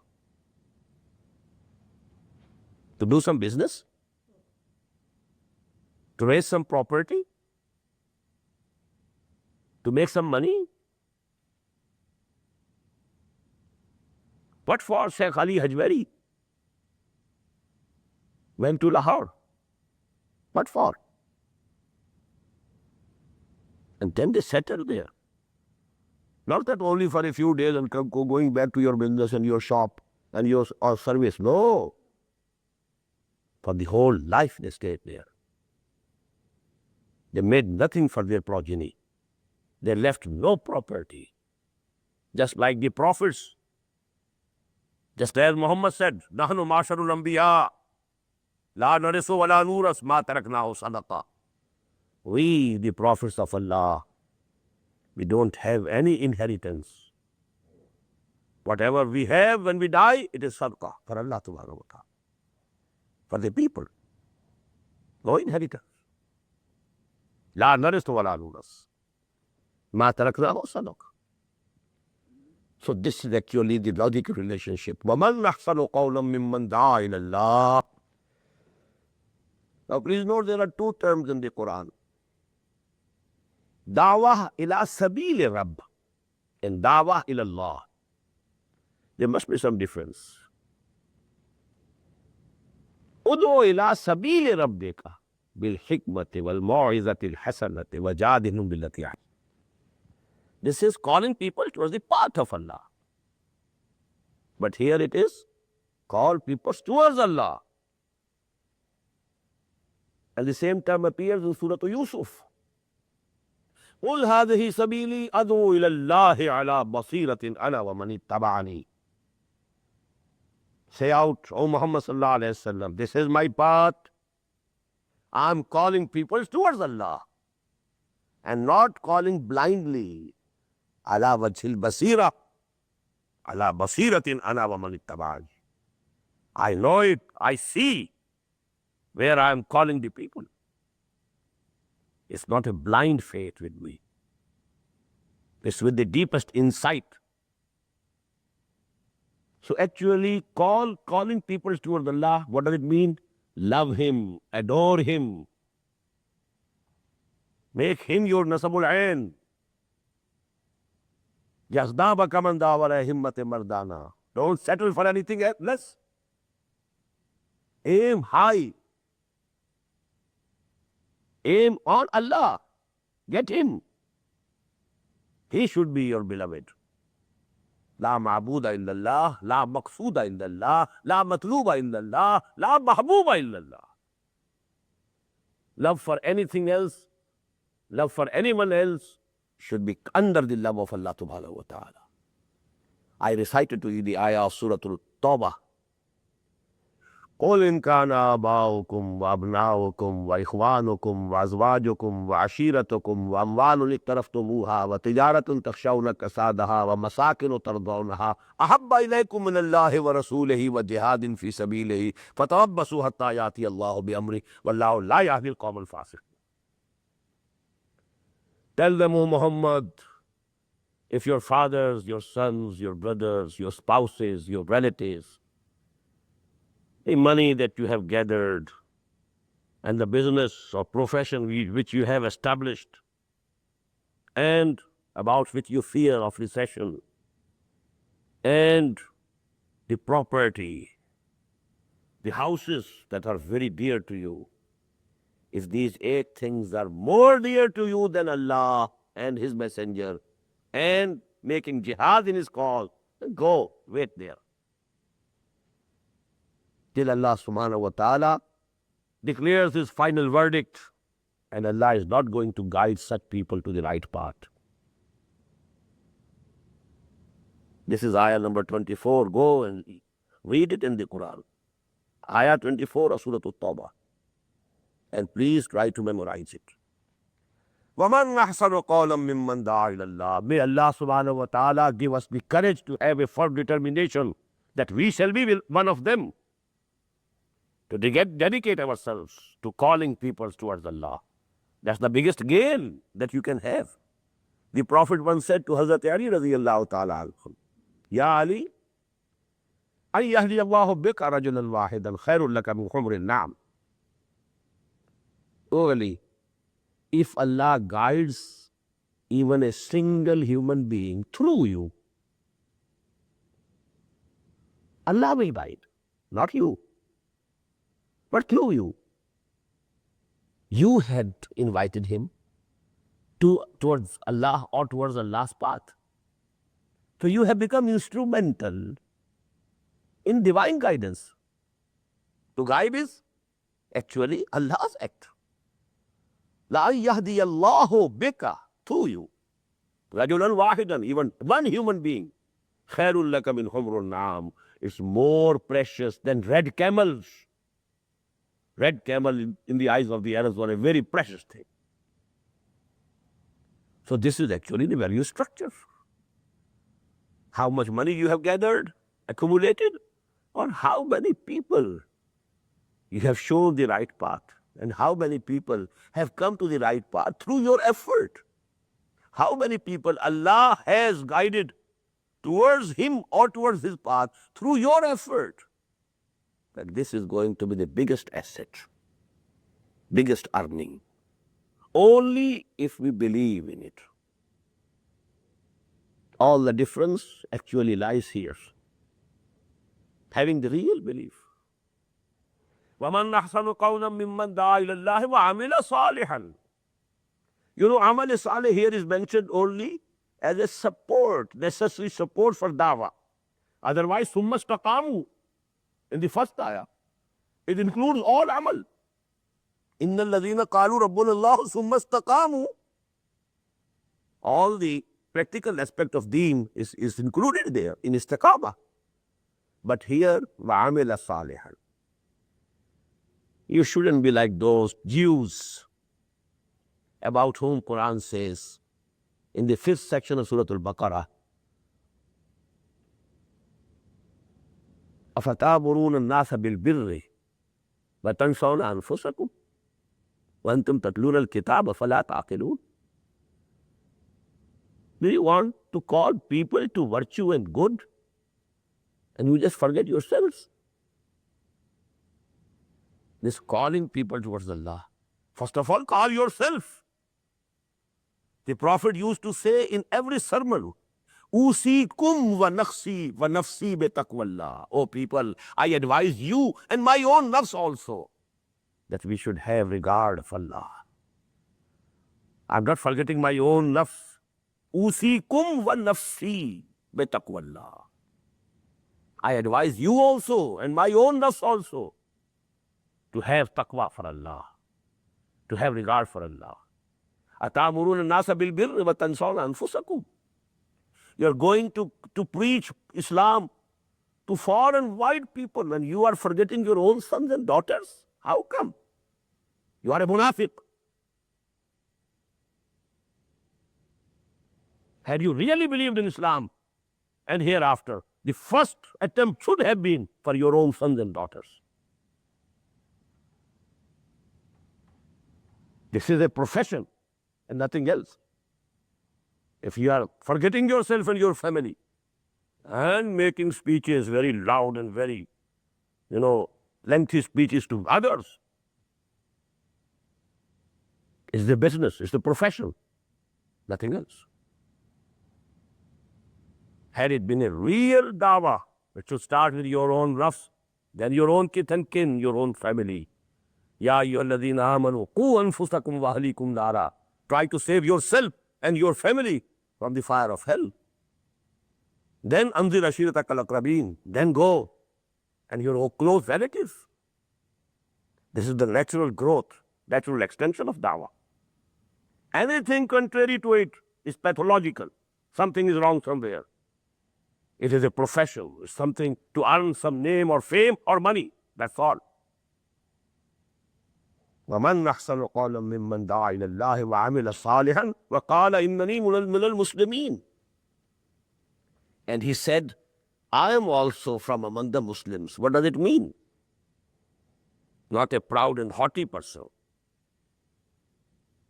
To do some business? To raise some property? To make some money? What for Shaykh Ali Hajwari went to Lahore? What for? And then they settled there. Not that only for a few days and going back to your business and your shop and your service. No. For the whole life they stayed there. They made nothing for their progeny. They left no property. Just like the prophets. Just as Muhammad said, Nahnu masharul anbiya, la narisu wa la nuras ma taraknahu sadaqa. We, the prophets of Allah, we don't have any inheritance. Whatever we have when we die, it is sadaqah for Allah subhanahu wa ta'ala. For the people. No inheritance. La narisu wa la nuras ma taraknahu sadaqa. So this is actually the logical relationship. وَمَنْ أَحْسَنُ قَوْلًا مِّمَّنْ دَعَا إِلَى اللَّهِ. Now please note there are two terms in the Quran. Da'wah ila sabili Rabb and da'wah ila Allah. There must be some difference. Udu ila sabili Rabbika bil hikmati wal mau'izati al hasanati wa jadilhum billati ahsan. This is calling people towards the path of Allah. But here it is, call people towards Allah. And the same term appears in Surah Yusuf. قُلْ هَذِهِ سَبِيلِي أَدْعُو إِلَى اللَّهِ عَلَى بَصِيرَةٍ أَنَا وَمَنِ اتَّبَعَنِي. Say out, O Muhammad sallallahu alayhi wa sallam, this is my path. I'm calling people towards Allah and not calling blindly. Ala wajhil basira, ala basiratin ana wa man ittaba'ani. I know it, I see where I am calling the people. It's not a blind faith with me. It's with the deepest insight. So actually, calling people towards Allah, what does it mean? Love Him, adore Him. Make Him your nasabul ain. Jazdaba kamanda wala himmate mardana. Don't settle for anything less. Aim high. Aim on Allah. Get Him. He should be your beloved. La ma'buda illallah, la maqsuda illallah, la matluba illallah, la mahbuba illallah. Love for anything else, love for anyone else should be under the love of Allah subhanahu wa ta'ala. I recited to you the ayah of Surah Tawbah. قُلْ إِنْ كَانَ آبَاؤُكُمْ وَأَبْنَاؤُكُمْ وَإِخْوَانُكُمْ وَأَزْوَاجُكُمْ وَعَشِيرَتُكُمْ وَأَمْوَالٌ اقْتَرَفْتُمُوهَا وَتِجَارَةٌ تَخْشَوْنَ كَسَادَهَا وَمَسَاكِنُ تَرْضَوْنَهَا أَحَبَّ إِلَيْكُم مِّنَ اللَّهِ وَرَسُولِهِ وَجِهَادٍ فِي سَبِيلِهِ فَتَرَبَّصُوا حَتَّىٰ يَأْتِيَ اللَّهُ بِأَمْرِهِ وَاللَّهُ لَا يَهْدِي الْقَوْمَ الْفَاسِقِينَ. Tell them, O Muhammad, if your fathers, your sons, your brothers, your spouses, your relatives, the money that you have gathered and the business or profession which you have established and about which you fear of recession and the property, the houses that are very dear to you, if these 8 things are more dear to you than Allah and His Messenger and making jihad in His cause, then go, wait there. Till Allah subhanahu wa ta'ala declares His final verdict, and Allah is not going to guide such people to the right path. This is ayah number 24. Go and read it in the Quran. Ayah 24 of Surah Tawbah. And please try to memorize it. وَمَنْ أَحْسَنُ قَوْلًا مِّمَّنْ دَعَا إِلَى اللَّهِ. May Allah subhanahu wa ta'ala give us the courage to have a firm determination that we shall be one of them, to dedicate ourselves to calling people towards Allah. That's the biggest gain that you can have. The Prophet once said to Hazrat Ali radiyallahu ta'ala anhu, Ya Ali, an yahdi Allahu bika rajulan wahidan khairul laka min humrin na'am. O Ali, if Allah guides even a single human being through you, Allah will guide, not you, but through you. You had invited him towards Allah or towards Allah's path. So you have become instrumental in divine guidance. To guide is actually Allah's act. La yahdi Allahu bika, through you. Rajulan wahidan, even one human being. Khairul laka min humrun na'am, is more precious than red camels. Red camel in the eyes of the Arabs were a very precious thing. So this is actually the value structure. How much money you have gathered, accumulated, or how many people you have shown the right path, and how many people have come to the right path through your effort. How many people Allah has guided towards Him or towards His path through your effort. That this is going to be the biggest asset, biggest earning, only if we believe in it. All the difference actually lies here, having the real belief. وَمَنْ أَحْسَنُ قَوْلًا مِّمَّنْ دَعَا إِلَى اللَّهِ وَعَمِلَ صَالِحًا. You know, amal salih here is mentioned only as a support, necessary support for dawah. Otherwise, summa istaqamu in the first ayah, it includes all amal. Inna alladhina qalu rabbuna Allah summa istaqamu. All the practical aspect of deen is included there in istiqamah. But here, وَعَمِلَ صَالِحًا. You shouldn't be like those Jews about whom Quran says in the 5th section of Surah Al-Baqarah, أَفَتَأْمُرُونَ النَّاسَ بِالْبِرِّ وَتَنْسَوْنَ أَنفُسَكُمْ وَأَنْتُمْ تَتْلُونَ الْكِتَابَ فَلَا تَعْقِلُونَ. Do you want to call people to virtue and good, and you just forget yourselves? This calling people towards Allah. First of all, call yourself. The Prophet used to say in every sermon, Usikum wa nafsi bi taqwallah. Oh people, I advise you and my own nafs also that we should have regard of Allah. I'm not forgetting my own nafs. Usikum wa nafsi bi taqwallah. I advise you also and my own nafs also to have taqwa for Allah, to have regard for Allah. أَتَأْمُرُونَ النَّاسَ بِالْبِرِّ وَتَنْسَوْنَ أَنفُسَكُمْ. You're going to preach Islam to far and wide people and you are forgetting your own sons and daughters. How come? You are a munafiq. Had you really believed in Islam and hereafter, the first attempt should have been for your own sons and daughters. This is a profession and nothing else. If you are forgetting yourself and your family and making speeches very loud and very, lengthy speeches to others, it's the business, it's the profession, nothing else. Had it been a real dawah, it should start with your own nafs, then your own kith and kin, your own family. Ya ayyuhalladhina amanu qu anfusakum wa ahlikum nara. Try to save yourself and your family from the fire of hell. Then anzir ashiratakal aqrabin. Then go and your close relatives. This is the natural growth, natural extension of dawah. Anything contrary to it is pathological. Something is wrong somewhere. It is a profession. It's something to earn some name or fame or money. That's all. وَمَنْ أَحْسَنُ قَوْلًا مِّمَّنْ دَعَا إِلَى اللَّهِ وَعَمِلَ صَالِحًا وَقَالَ إِنَّنِي مِنَ الْمُسْلِمِينَ. And he said, I am also from among the Muslims. What does it mean? Not a proud and haughty person.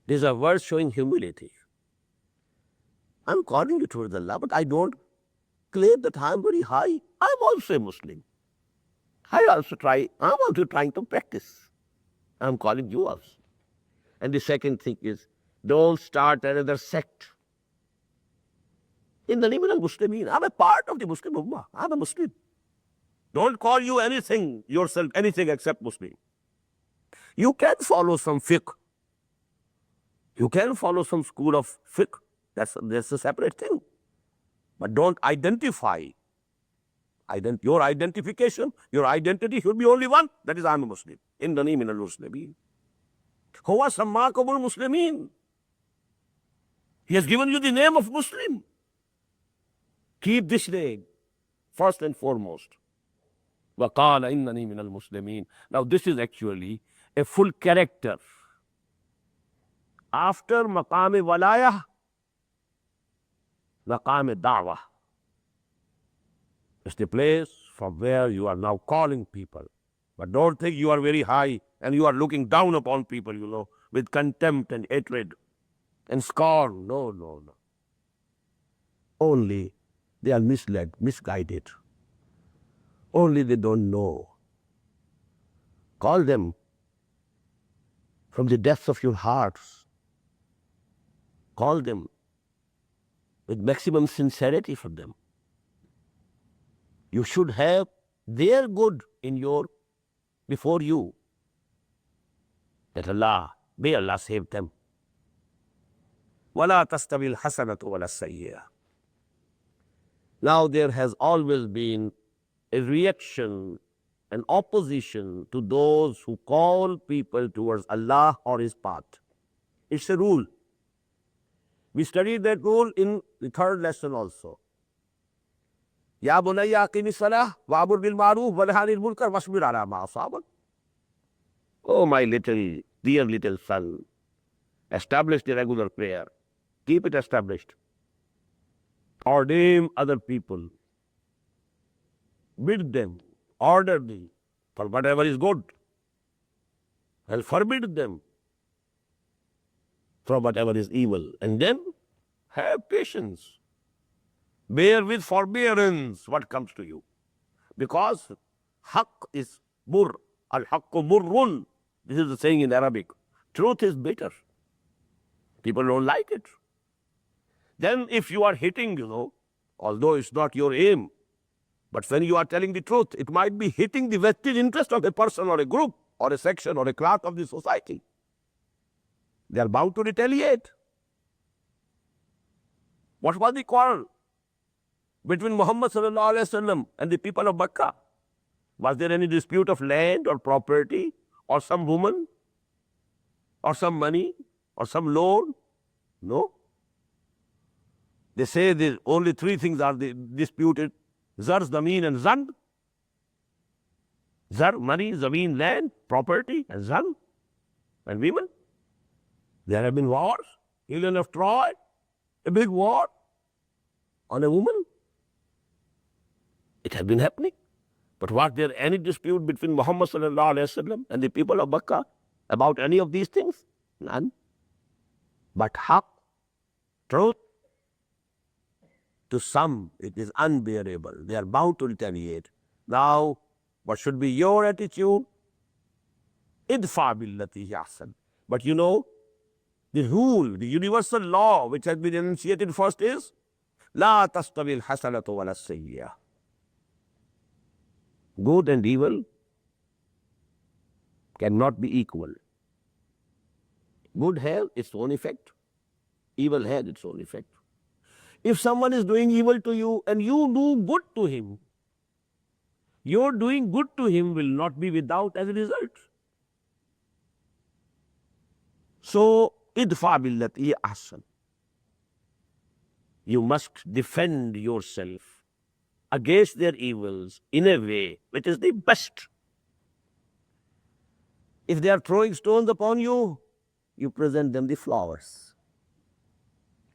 These are words showing humility. I'm calling you towards Allah, but I don't claim that I'm very high. I'm also a Muslim. I'm also trying to practice. I'm calling you also. And the second thing is, don't start another sect. In the name of Muslimin, I'm a part of the Muslim Ummah. I'm a Muslim. Don't call you anything yourself, anything except Muslim. You can follow some fiqh. You can follow some school of fiqh. That's a separate thing. But don't identify. Your identification, your identity should be only one. That is, I'm a Muslim. Innani minal muslimin. Huwa sammakumul muslimin. He has given you the name of Muslim. Keep this name first and foremost. وَقَالَ إِنَّنِي مِنَ الْمُسْلِمِينَ. Now this is actually a full character. After maqam-e walayah, maqam-e da'wah. It's the place from where you are now calling people. But don't think you are very high and you are looking down upon people, with contempt and hatred and scorn. No. Only they are misled, misguided. Only they don't know. Call them from the depths of your hearts. Call them with maximum sincerity for them. You should have their good before you. That may Allah save them. وَلَا تَسْتَوِي الْحَسَنَةُ وَلَا السَّيِّئَةُ. Now there has always been a reaction an opposition to those who call people towards Allah or His path. It's a rule. We studied that rule in the third lesson also. Ya bunayya aqimi salah wa'mur bil ma'ruf wa nahy anil munkar wasbir ala ma asabak. Oh, my little, dear little son, establish the regular prayer. Keep it established. Ordain other people. Bid them, order them for whatever is good, and forbid them from whatever is evil. And then have patience. Bear with forbearance what comes to you. Because haqq is mur, al-haqqu murrun. This is the saying in Arabic. Truth is bitter. People don't like it. Then if you are hitting, although it's not your aim, but when you are telling the truth, it might be hitting the vested interest of a person or a group or a section or a class of the society. They are bound to retaliate. What was the quarrel between Muhammad sallallahu alaihi wasallam and the people of Makkah? Was there any dispute of land or property or some woman or some money or some loan? No. They say the only three things are disputed: Zar, Zameen and Zand. Zar, money; Zameen, land; property; and Zand, and women. There have been wars. Helen of Troy, a big war on a woman. It has been happening. But was there any dispute between Muhammad sallallahu alaihi wasallam and the people of Makkah about any of these things? None. But haqq, truth, to some it is unbearable. They are bound to retaliate. Now, what should be your attitude? Idfa billati ahsan. But the rule, the universal law which has been enunciated first is La tastawi al-hasanatu wa la-sayyi'ah. Good and evil cannot be equal. Good has its own effect. Evil has its own effect. If someone is doing evil to you and you do good to him, your doing good to him will not be without as a result. So, idfa billati ahsan. You must defend yourself against their evils in a way which is the best. If they are throwing stones upon you, you present them the flowers.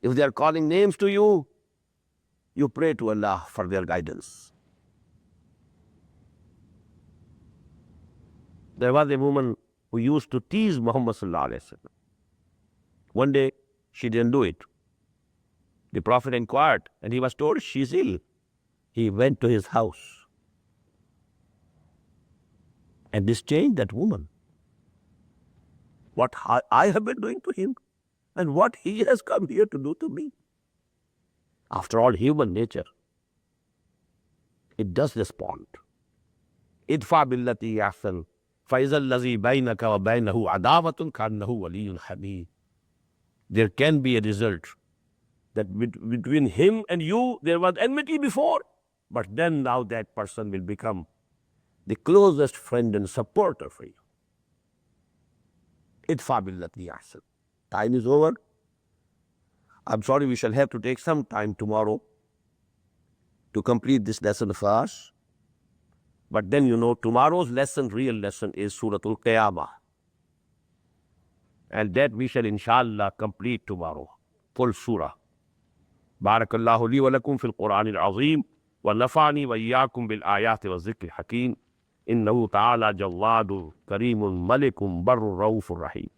If they are calling names to you, you pray to Allah for their guidance. There was a woman who used to tease Muhammad sallallahu alaihi wasallam. One day, she didn't do it. The Prophet inquired, and he was told she's ill. He went to his house, and this changed that woman. What I have been doing to him, and what he has come here to do to me. After all, human nature, it does respond. Idfa billati ahsan, فَإِذَا الَّذِي بَيْنَكَ وَبَيْنَهُ عَدَاوَةٌ كَأَنَّهُ وَلِيٌّ حَمِيمٌ. There can be a result that between him and you there was enmity before, but then now that person will become the closest friend and supporter for you. Idfa billati ahsan. Time is over. I'm sorry, we shall have to take some time tomorrow to complete this lesson of ours. But then tomorrow's lesson, real lesson, is Surah Al-Qiyamah. And that we shall inshallah complete tomorrow. Full surah. Barakallahu li wa lakum fil Qur'an al-Azim. Wa nafa'ani wa iyyakum bil ayati wa zikri hakim. Innahu ta'ala jawadu karimun malikum barru raufur rahim.